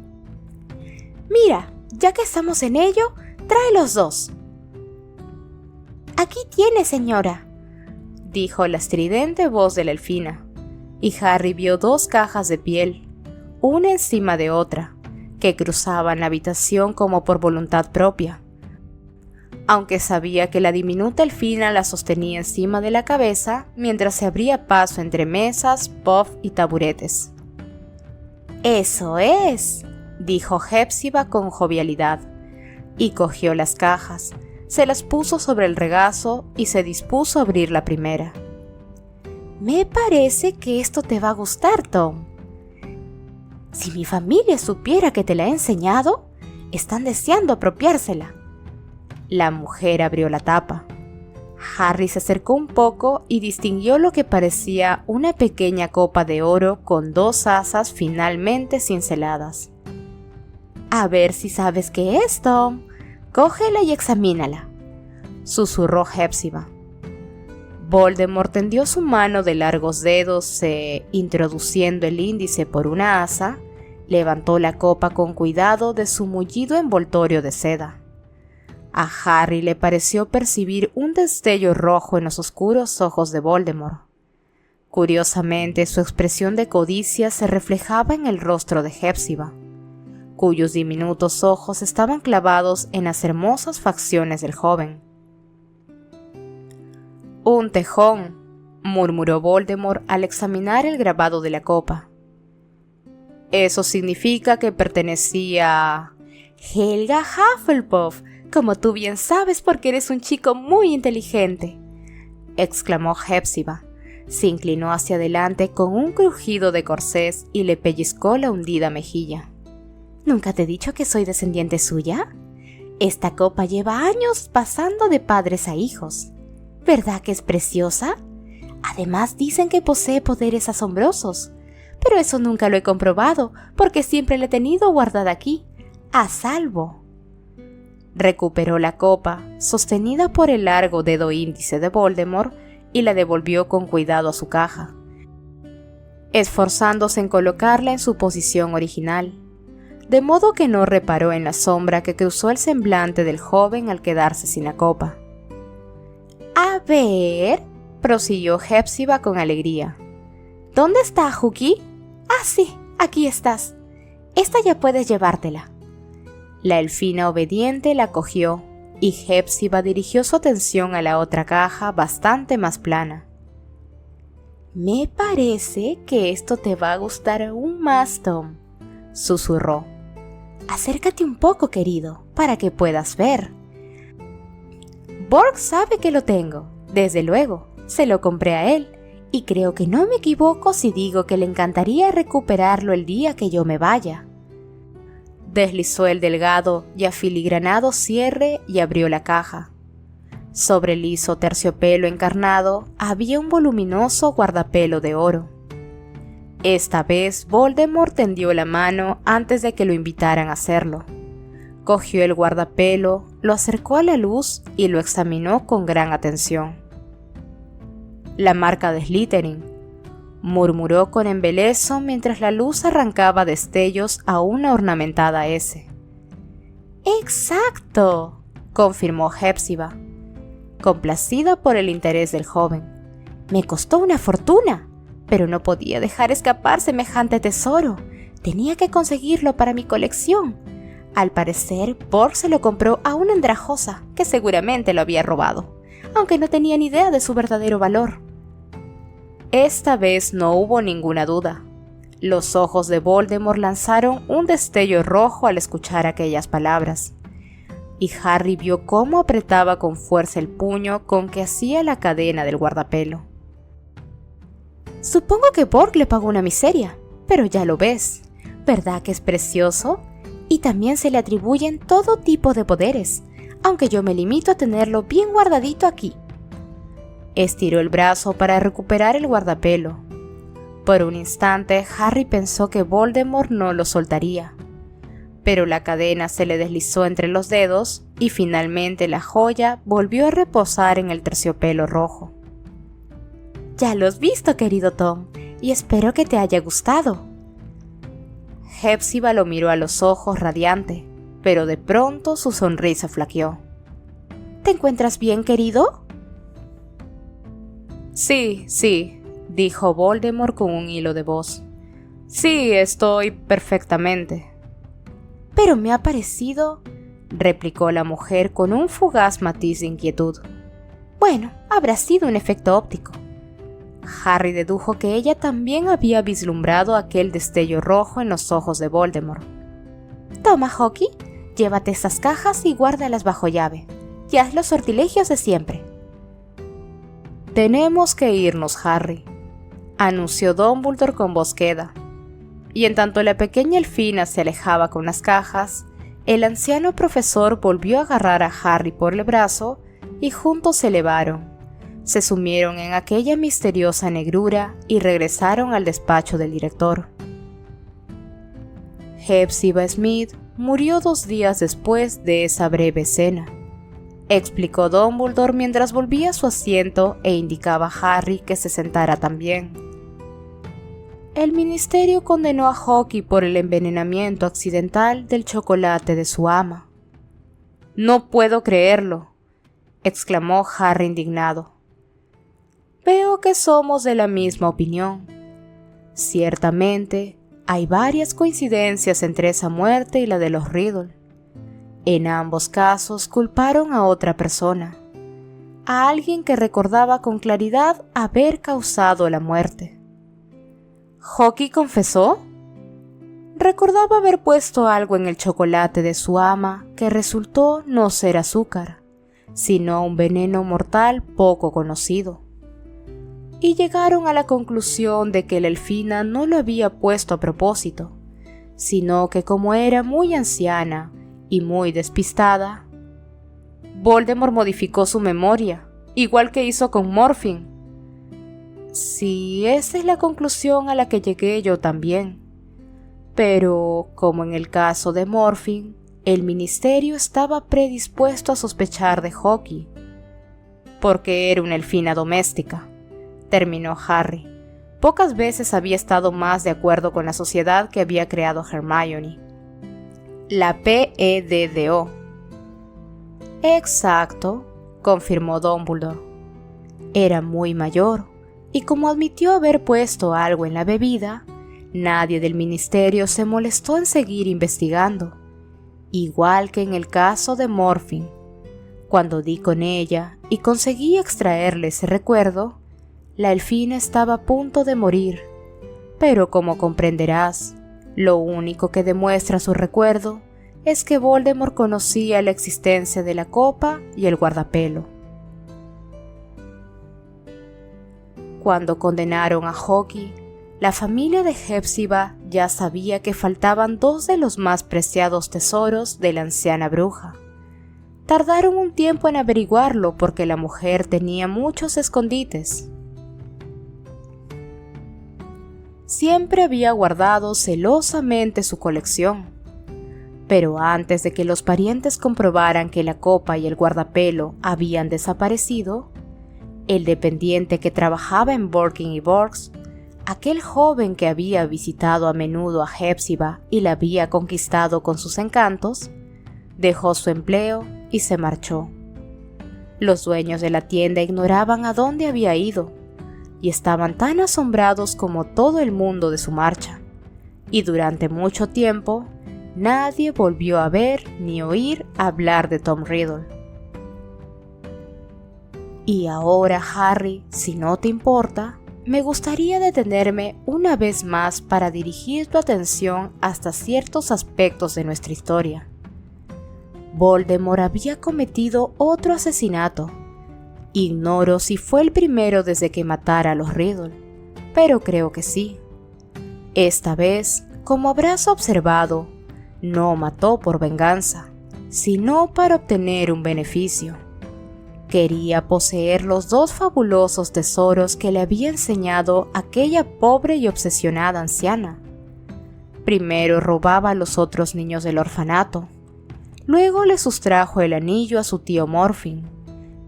«Mira, ya que estamos en ello, trae los dos». «Aquí tiene, señora», dijo la estridente voz de la elfina, y Harry vio 2 cajas de piel, una encima de otra, que cruzaban la habitación como por voluntad propia, aunque sabía que la diminuta elfina la sostenía encima de la cabeza mientras se abría paso entre mesas, puff y taburetes. «Eso es», dijo Hepzibah con jovialidad, y cogió las cajas, se las puso sobre el regazo y se dispuso a abrir la primera. «Me parece que esto te va a gustar, Tom. Si mi familia supiera que te la he enseñado, están deseando apropiársela». La mujer abrió la tapa. Harry se acercó un poco y distinguió lo que parecía una pequeña copa de oro con 2 asas finalmente cinceladas. «A ver si sabes qué es, Tom. Cógela y examínala», susurró Hepzibah. Voldemort tendió su mano de largos dedos introduciendo el índice por una asa, levantó la copa con cuidado de su mullido envoltorio de seda. A Harry le pareció percibir un destello rojo en los oscuros ojos de Voldemort. Curiosamente, su expresión de codicia se reflejaba en el rostro de Hepzibah, cuyos diminutos ojos estaban clavados en las hermosas facciones del joven. Un tejón, murmuró Voldemort al examinar el grabado de la copa. Eso significa que pertenecía a Helga Hufflepuff, como tú bien sabes porque eres un chico muy inteligente, exclamó Hepzibah. Se inclinó hacia adelante con un crujido de corsés y le pellizcó la hundida mejilla. ¿Nunca te he dicho que soy descendiente suya? Esta copa lleva años pasando de padres a hijos. ¿Verdad que es preciosa? Además dicen que posee poderes asombrosos, pero eso nunca lo he comprobado porque siempre la he tenido guardada aquí, a salvo. Recuperó la copa, sostenida por el largo dedo índice de Voldemort, y la devolvió con cuidado a su caja, esforzándose en colocarla en su posición original, de modo que no reparó en la sombra que cruzó el semblante del joven al quedarse sin la copa. A ver, prosiguió Hepzibah con alegría. ¿Dónde está, Hookie? Ah, sí, aquí estás. Esta ya puedes llevártela. La elfina obediente la cogió, y Hepzibah dirigió su atención a la otra caja bastante más plana. Me parece que esto te va a gustar aún más, Tom, susurró. Acércate un poco, querido, para que puedas ver. Borg sabe que lo tengo, desde luego, se lo compré a él, y creo que no me equivoco si digo que le encantaría recuperarlo el día que yo me vaya. Deslizó el delgado y afiligranado cierre y abrió la caja. Sobre el liso terciopelo encarnado había un voluminoso guardapelo de oro. Esta vez Voldemort tendió la mano antes de que lo invitaran a hacerlo. Cogió el guardapelo, lo acercó a la luz y lo examinó con gran atención. La marca de Slytherin, murmuró con embeleso mientras la luz arrancaba destellos a una ornamentada S. ¡Exacto!, confirmó Hepzibah, complacida por el interés del joven. Me costó una fortuna, pero no podía dejar escapar semejante tesoro. Tenía que conseguirlo para mi colección. Al parecer, Borg se lo compró a una andrajosa que seguramente lo había robado, aunque no tenía ni idea de su verdadero valor. Esta vez no hubo ninguna duda. Los ojos de Voldemort lanzaron un destello rojo al escuchar aquellas palabras, y Harry vio cómo apretaba con fuerza el puño con que hacía la cadena del guardapelo. Supongo que Borg le pagó una miseria, pero ya lo ves, ¿verdad que es precioso? Y también se le atribuyen todo tipo de poderes, aunque yo me limito a tenerlo bien guardadito aquí. Estiró el brazo para recuperar el guardapelo. Por un instante, Harry pensó que Voldemort no lo soltaría, pero la cadena se le deslizó entre los dedos y finalmente la joya volvió a reposar en el terciopelo rojo. Ya lo has visto, querido Tom, y espero que te haya gustado. Hepzibah lo miró a los ojos radiante, pero de pronto su sonrisa flaqueó. ¿Te encuentras bien, querido? Sí, dijo Voldemort con un hilo de voz. Sí, estoy perfectamente. Pero me ha parecido, replicó la mujer con un fugaz matiz de inquietud. Bueno, habrá sido un efecto óptico. Harry dedujo que ella también había vislumbrado aquel destello rojo en los ojos de Voldemort. Toma, Hookie, llévate esas cajas y guárdalas bajo llave, y haz los sortilegios de siempre. Tenemos que irnos, Harry, anunció Dumbledore con voz queda, y en tanto la pequeña elfina se alejaba con las cajas, el anciano profesor volvió a agarrar a Harry por el brazo y juntos se elevaron, se sumieron en aquella misteriosa negrura y regresaron al despacho del director. Hepzibah Smith murió 2 días después de esa breve escena, explicó Dumbledore mientras volvía a su asiento e indicaba a Harry que se sentara también. El ministerio condenó a Hookie por el envenenamiento accidental del chocolate de su ama. No puedo creerlo, exclamó Harry indignado. Veo que somos de la misma opinión. Ciertamente, hay varias coincidencias entre esa muerte y la de los Riddle. En ambos casos culparon a otra persona. a alguien que recordaba con claridad haber causado la muerte. ¿Hawke confesó? Recordaba haber puesto algo en el chocolate de su ama que resultó no ser azúcar, sino un veneno mortal poco conocido. Y llegaron a la conclusión de que la elfina no lo había puesto a propósito, sino que como era muy anciana y muy despistada, Voldemort modificó su memoria, igual que hizo con Morfin. Sí, esa es la conclusión a la que llegué yo también. Pero, como en el caso de Morfin, el ministerio estaba predispuesto a sospechar de Hawke, porque era una elfina doméstica, terminó Harry. Pocas veces había estado más de acuerdo con la sociedad que había creado Hermione. La PEDDO. Exacto, confirmó Dumbledore. Era muy mayor, y como admitió haber puesto algo en la bebida, nadie del ministerio se molestó en seguir investigando, igual que en el caso de Morfin. Cuando di con ella y conseguí extraerle ese recuerdo, la elfina estaba a punto de morir, pero como comprenderás, lo único que demuestra su recuerdo es que Voldemort conocía la existencia de la copa y el guardapelo. Cuando condenaron a Hawke, la familia de Hepzibah ya sabía que faltaban dos de los más preciados tesoros de la anciana bruja. Tardaron un tiempo en averiguarlo porque la mujer tenía muchos escondites. Siempre había guardado celosamente su colección, pero antes de que los parientes comprobaran que la copa y el guardapelo habían desaparecido, el dependiente que trabajaba en Borgin y Burkes, aquel joven que había visitado a menudo a Hepzibah y la había conquistado con sus encantos, dejó su empleo y se marchó. Los dueños de la tienda ignoraban a dónde había ido y estaban tan asombrados como todo el mundo de su marcha, y durante mucho tiempo nadie volvió a ver ni oír hablar de Tom Riddle. Y ahora, Harry, si no te importa, me gustaría detenerme una vez más para dirigir tu atención hasta ciertos aspectos de nuestra historia. Voldemort había cometido otro asesinato. Ignoro si fue el primero desde que matara a los Riddle, pero creo que sí. Esta vez, como habrás observado, no mató por venganza, sino para obtener un beneficio. Quería poseer los dos fabulosos tesoros que le había enseñado aquella pobre y obsesionada anciana. Primero robaba a los otros niños del orfanato, luego le sustrajo el anillo a su tío Morfin,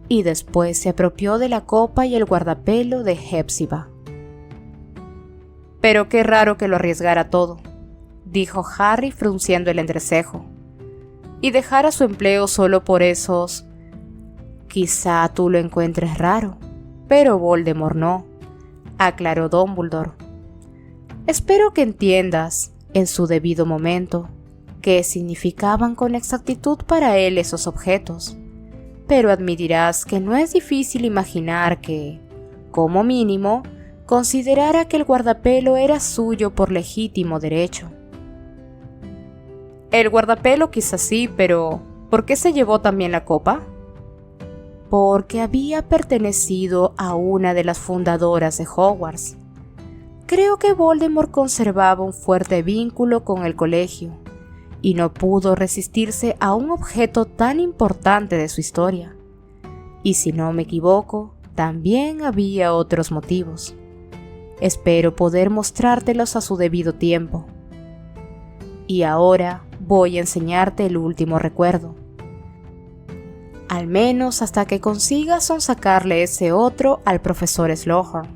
y después se apropió de la copa y el guardapelo de Hepzibah. Pero qué raro que lo arriesgara todo, dijo Harry frunciendo el entrecejo, y dejara su empleo solo por esos... Quizá tú lo encuentres raro, pero Voldemort no, aclaró Dumbledore. Espero que entiendas, en su debido momento, qué significaban con exactitud para él esos objetos, pero admitirás que no es difícil imaginar que, como mínimo, considerara que el guardapelo era suyo por legítimo derecho. El guardapelo quizás sí, pero ¿por qué se llevó también la copa? Porque había pertenecido a una de las fundadoras de Hogwarts. Creo que Voldemort conservaba un fuerte vínculo con el colegio, y no pudo resistirse a un objeto tan importante de su historia. Y si no me equivoco, también había otros motivos. Espero poder mostrártelos a su debido tiempo. Y ahora voy a enseñarte el último recuerdo. Al menos hasta que consigas sonsacarle ese otro al profesor Slughorn.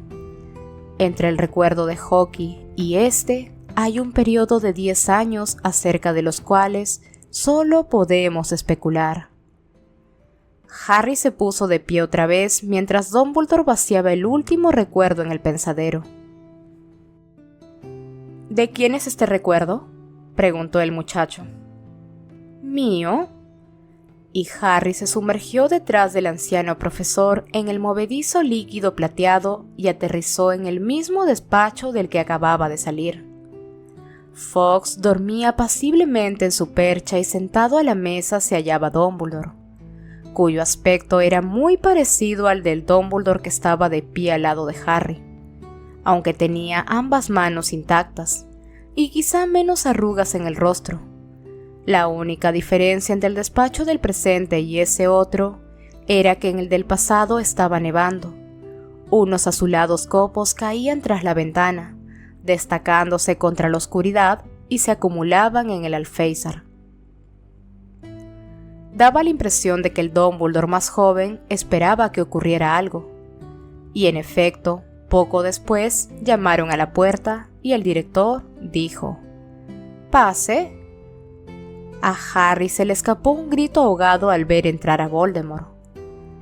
Entre el recuerdo de Hawke y este hay un periodo de 10 años acerca de los cuales solo podemos especular. Harry se puso de pie otra vez mientras Dumbledore vaciaba el último recuerdo en el pensadero. ¿De quién es este recuerdo?, preguntó el muchacho. ¿Mío? y Harry se sumergió detrás del anciano profesor en el movedizo líquido plateado y aterrizó en el mismo despacho del que acababa de salir. Fawkes dormía apaciblemente en su percha y sentado a la mesa se hallaba Dumbledore, cuyo aspecto era muy parecido al del Dumbledore que estaba de pie al lado de Harry, aunque tenía ambas manos intactas y quizá menos arrugas en el rostro. La única diferencia entre el despacho del presente y ese otro era que en el del pasado estaba nevando. Unos azulados copos caían tras la ventana, destacándose contra la oscuridad y se acumulaban en el alféizar. Daba la impresión de que el Dumbledore más joven esperaba que ocurriera algo. Y en efecto, poco después llamaron a la puerta y el director dijo: «¡Pase!». A Harry se le escapó un grito ahogado al ver entrar a Voldemort.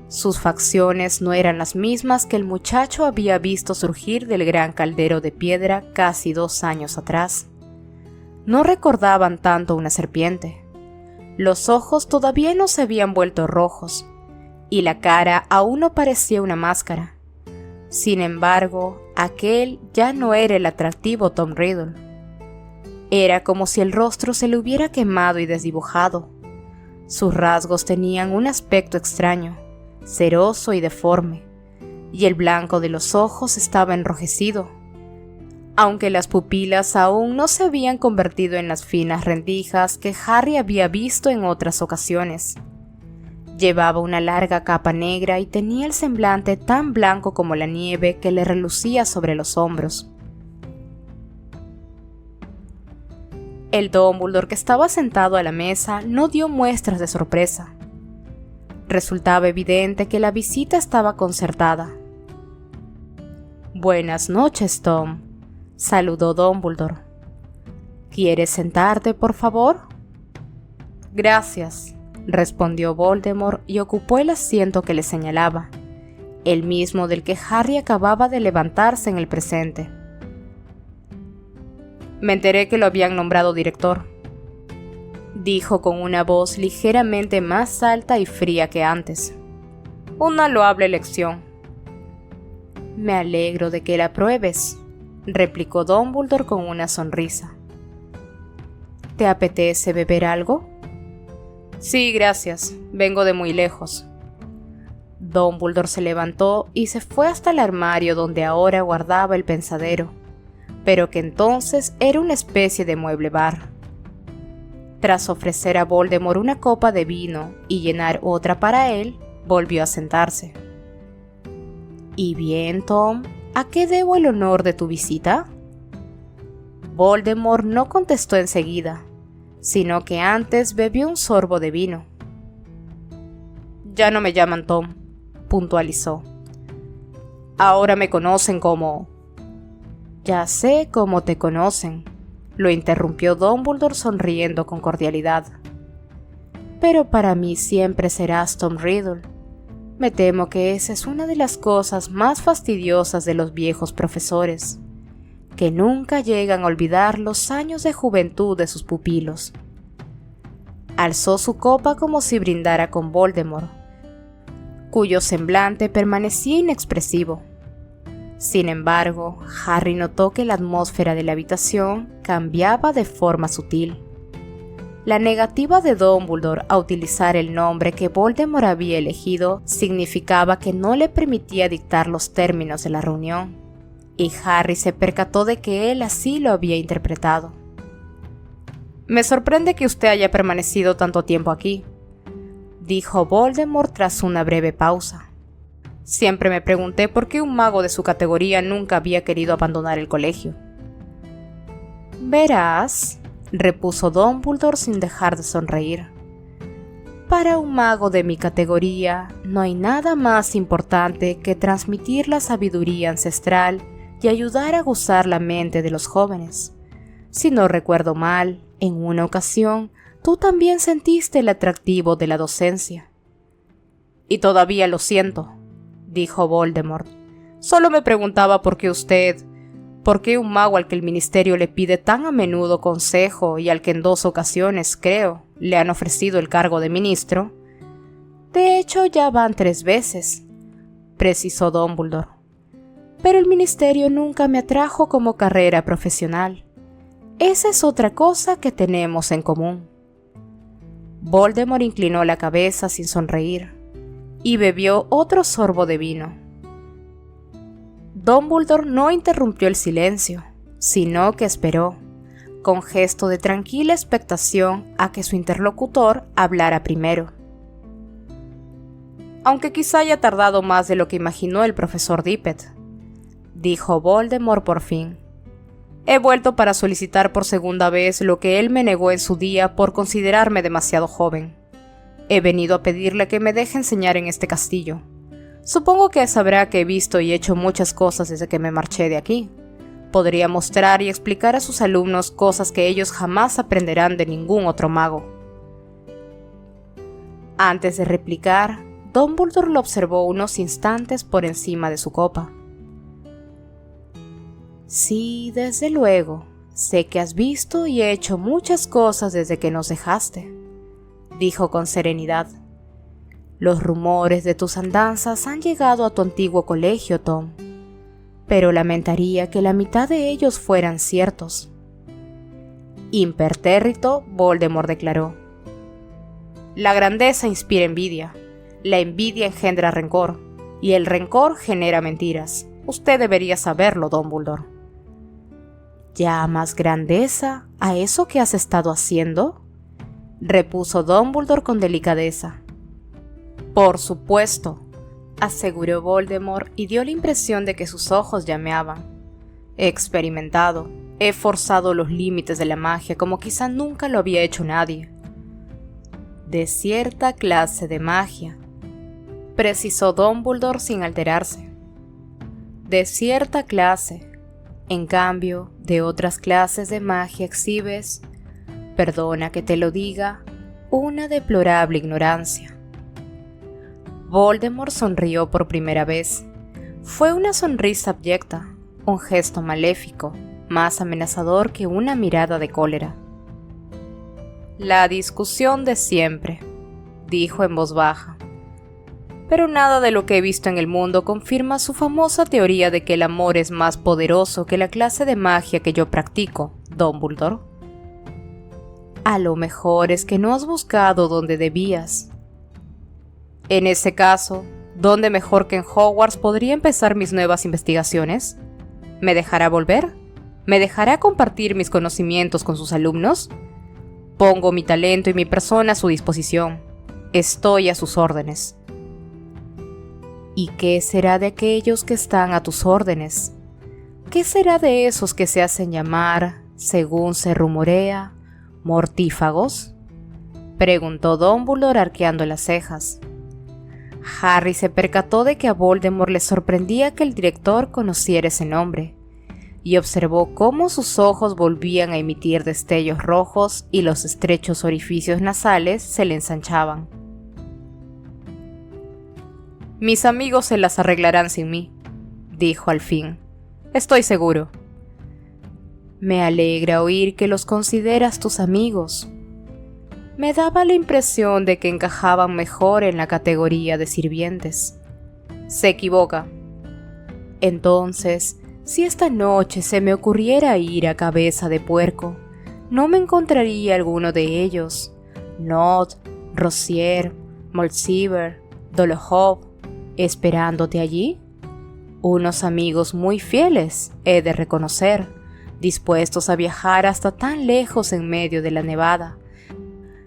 Sus facciones no eran las mismas que el muchacho había visto surgir del gran caldero de piedra casi 2 años atrás. No recordaban tanto una serpiente. Los ojos todavía no se habían vuelto rojos, y la cara aún no parecía una máscara. Sin embargo, aquel ya no era el atractivo Tom Riddle. Era como si el rostro se le hubiera quemado y desdibujado. Sus rasgos tenían un aspecto extraño, ceroso y deforme, y el blanco de los ojos estaba enrojecido, aunque las pupilas aún no se habían convertido en las finas rendijas que Harry había visto en otras ocasiones. Llevaba una larga capa negra y tenía el semblante tan blanco como la nieve que le relucía sobre los hombros. El Dumbledore que estaba sentado a la mesa no dio muestras de sorpresa. Resultaba evidente que la visita estaba concertada. «Buenas noches, Tom», saludó Dumbledore. «¿Quieres sentarte, por favor?» «Gracias», respondió Voldemort y ocupó el asiento que le señalaba, el mismo del que Harry acababa de levantarse en el presente. «Me enteré que lo habían nombrado director», dijo con una voz ligeramente más alta y fría que antes. «Una loable elección». «Me alegro de que la apruebes», replicó Dumbledore con una sonrisa. «¿Te apetece beber algo?» «Sí, gracias. Vengo de muy lejos». Dumbledore se levantó y se fue hasta el armario donde ahora guardaba el pensadero, pero que entonces era una especie de mueble bar. Tras ofrecer a Voldemort una copa de vino y llenar otra para él, volvió a sentarse. «¿Y bien, Tom? ¿A qué debo el honor de tu visita?» Voldemort no contestó enseguida, sino que antes bebió un sorbo de vino. «Ya no me llaman Tom», puntualizó. «Ahora me conocen como...». «Ya sé cómo te conocen», lo interrumpió Dumbledore sonriendo con cordialidad. «Pero para mí siempre serás Tom Riddle. Me temo que esa es una de las cosas más fastidiosas de los viejos profesores, que nunca llegan a olvidar los años de juventud de sus pupilos». Alzó su copa como si brindara con Voldemort, cuyo semblante permanecía inexpresivo. Sin embargo, Harry notó que la atmósfera de la habitación cambiaba de forma sutil. La negativa de Dumbledore a utilizar el nombre que Voldemort había elegido significaba que no le permitía dictar los términos de la reunión, y Harry se percató de que él así lo había interpretado. «Me sorprende que usted haya permanecido tanto tiempo aquí», dijo Voldemort tras una breve pausa. «Siempre me pregunté por qué un mago de su categoría nunca había querido abandonar el colegio». «Verás», repuso Dumbledore sin dejar de sonreír, «para un mago de mi categoría no hay nada más importante que transmitir la sabiduría ancestral y ayudar a aguzar la mente de los jóvenes. Si no recuerdo mal, en una ocasión tú también sentiste el atractivo de la docencia». «Y todavía lo siento», dijo Voldemort. «Solo me preguntaba por qué un mago al que el ministerio le pide tan a menudo consejo y al que en 2 ocasiones, creo, le han ofrecido el cargo de ministro, De hecho, ya van 3 veces, precisó Dumbledore. Pero el ministerio nunca me atrajo como carrera profesional. Esa es otra cosa que tenemos en común. Voldemort inclinó la cabeza sin sonreír y bebió otro sorbo de vino. Dumbledore no interrumpió el silencio, sino que esperó, con gesto de tranquila expectación, a que su interlocutor hablara primero. Aunque quizá haya tardado más de lo que imaginó el profesor Dippet, dijo Voldemort por fin. He vuelto para solicitar por segunda vez lo que él me negó en su día por considerarme demasiado joven. He venido a pedirle que me deje enseñar en este castillo. Supongo que sabrá que he visto y hecho muchas cosas desde que me marché de aquí. Podría mostrar y explicar a sus alumnos cosas que ellos jamás aprenderán de ningún otro mago. Antes de replicar, Dumbledore lo observó unos instantes por encima de su copa. Sí, desde luego, sé que has visto y hecho muchas cosas desde que nos dejaste, dijo con serenidad. Los rumores de tus andanzas han llegado a tu antiguo colegio, Tom, pero lamentaría que la mitad de ellos fueran ciertos. Impertérrito, Voldemort declaró. La grandeza inspira envidia, la envidia engendra rencor, y el rencor genera mentiras. Usted debería saberlo, Dumbledore. ¿Llamas grandeza a eso que has estado haciendo?, repuso Dumbledore con delicadeza. Por supuesto, aseguró Voldemort y dio la impresión de que sus ojos llameaban. He experimentado, he forzado los límites de la magia como quizá nunca lo había hecho nadie. De cierta clase de magia, precisó Dumbledore sin alterarse. De cierta clase. En cambio, de otras clases de magia exhibes, perdona que te lo diga, una deplorable ignorancia. Voldemort sonrió por primera vez. Fue una sonrisa abyecta, un gesto maléfico, más amenazador que una mirada de cólera. La discusión de siempre, dijo en voz baja. Pero nada de lo que he visto en el mundo confirma su famosa teoría de que el amor es más poderoso que la clase de magia que yo practico, Dumbledore. A lo mejor es que no has buscado donde debías. En ese caso, ¿dónde mejor que en Hogwarts podría empezar mis nuevas investigaciones? ¿Me dejará volver? ¿Me dejará compartir mis conocimientos con sus alumnos? Pongo mi talento y mi persona a su disposición. Estoy a sus órdenes. ¿Y qué será de aquellos que están a tus órdenes? ¿Qué será de esos que se hacen llamar, según se rumorea, mortífagos? Preguntó Dumbledore arqueando las cejas. Harry se percató de que a Voldemort le sorprendía que el director conociera ese nombre, y observó cómo sus ojos volvían a emitir destellos rojos y los estrechos orificios nasales se le ensanchaban. Mis amigos se las arreglarán sin mí, dijo al fin. Estoy seguro. Me alegra oír que los consideras tus amigos. Me daba la impresión de que encajaban mejor en la categoría de sirvientes. Se equivoca. Entonces, si esta noche se me ocurriera ir a Cabeza de Puerco, no me encontraría alguno de ellos. Nod, Rosier, Molsiver, Dolohov, esperándote allí. Unos amigos muy fieles, he de reconocer, dispuestos a viajar hasta tan lejos en medio de la nevada,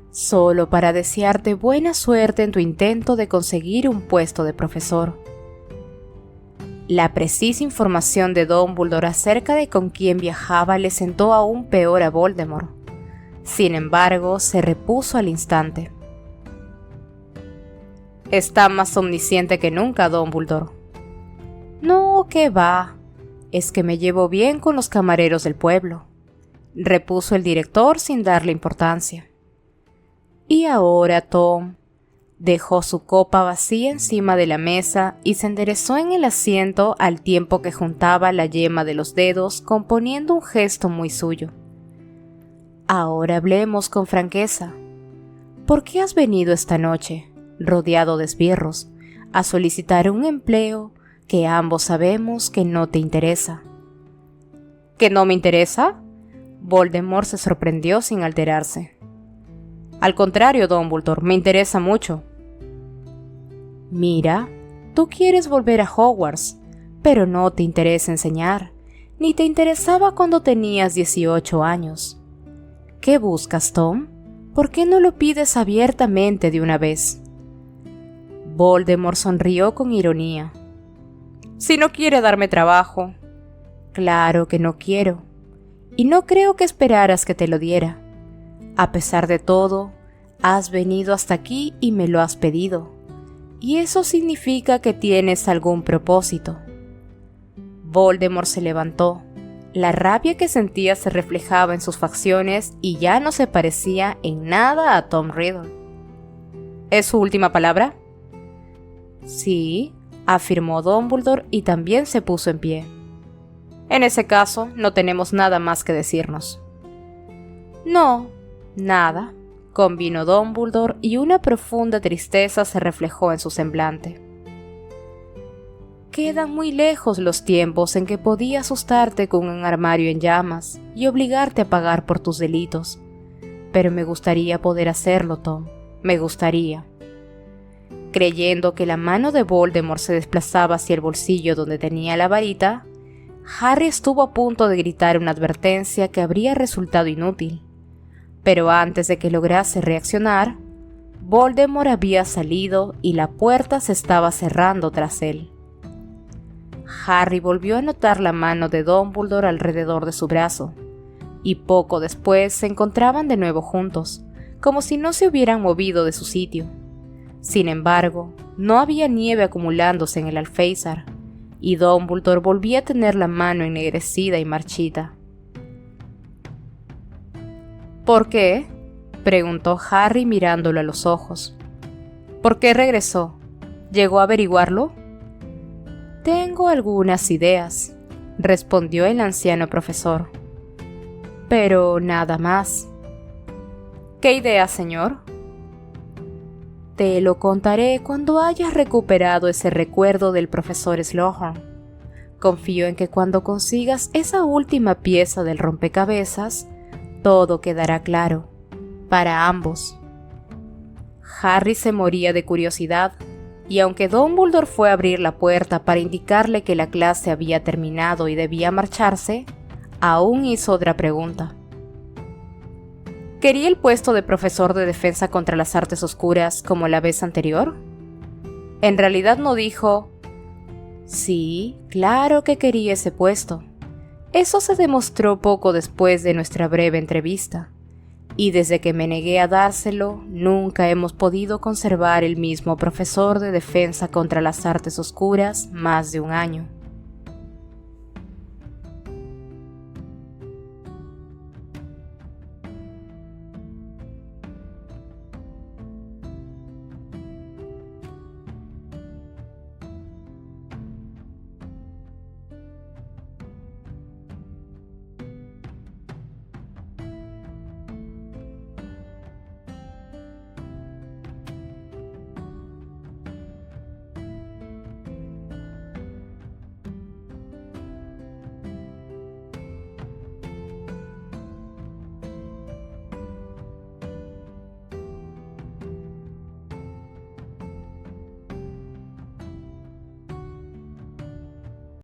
solo para desearte buena suerte en tu intento de conseguir un puesto de profesor. La precisa información de Dumbledore acerca de con quién viajaba le sentó aún peor a Voldemort. Sin embargo, se repuso al instante. Está más omnisciente que nunca, Dumbledore. No, ¿qué va? Es que me llevo bien con los camareros del pueblo, repuso el director sin darle importancia. Y ahora Tom dejó su copa vacía encima de la mesa y se enderezó en el asiento al tiempo que juntaba la yema de los dedos, componiendo un gesto muy suyo. Ahora hablemos con franqueza. ¿Por qué has venido esta noche? rodeado de esbirros, a solicitar un empleo que ambos sabemos que no te interesa. ¿Que no me interesa? Voldemort se sorprendió sin alterarse. Al contrario, Dumbledore, me interesa mucho. Mira, tú quieres volver a Hogwarts, pero no te interesa enseñar, ni te interesaba cuando tenías 18 años. ¿Qué buscas, Tom? ¿Por qué no lo pides abiertamente de una vez? Voldemort sonrió con ironía. Si no quiere darme trabajo. Claro que no quiero, y no creo que esperaras que te lo diera. A pesar de todo, has venido hasta aquí y me lo has pedido, y eso significa que tienes algún propósito. Voldemort se levantó. La rabia que sentía se reflejaba en sus facciones y ya no se parecía en nada a Tom Riddle. ¿Es su última palabra? Sí, afirmó Dumbledore y también se puso en pie. En ese caso, no tenemos nada más que decirnos. No, nada, convino Dumbledore y una profunda tristeza se reflejó en su semblante. Quedan muy lejos los tiempos en que podía asustarte con un armario en llamas y obligarte a pagar por tus delitos. Pero me gustaría poder hacerlo, Tom, me gustaría. Creyendo que la mano de Voldemort se desplazaba hacia el bolsillo donde tenía la varita, Harry estuvo a punto de gritar una advertencia que habría resultado inútil. Pero antes de que lograse reaccionar, Voldemort había salido y la puerta se estaba cerrando tras él. Harry volvió a notar la mano de Dumbledore alrededor de su brazo, y poco después se encontraban de nuevo juntos, como si no se hubieran movido de su sitio. Sin embargo, no había nieve acumulándose en el alféizar, y Dumbledore volvía a tener la mano ennegrecida y marchita. ¿Por qué?, preguntó Harry mirándolo a los ojos. ¿Por qué regresó? ¿Llegó a averiguarlo? Tengo algunas ideas, respondió el anciano profesor. Pero nada más. ¿Qué idea, señor? Te lo contaré cuando hayas recuperado ese recuerdo del profesor Slughorn. Confío en que cuando consigas esa última pieza del rompecabezas, todo quedará claro, para ambos. Harry se moría de curiosidad, y aunque Dumbledore fue a abrir la puerta para indicarle que la clase había terminado y debía marcharse, aún hizo otra pregunta. ¿Quería el puesto de profesor de defensa contra las artes oscuras como la vez anterior? En realidad no dijo, sí, claro que quería ese puesto. Eso se demostró poco después de nuestra breve entrevista, y desde que me negué a dárselo, nunca hemos podido conservar el mismo profesor de defensa contra las artes oscuras más de un año.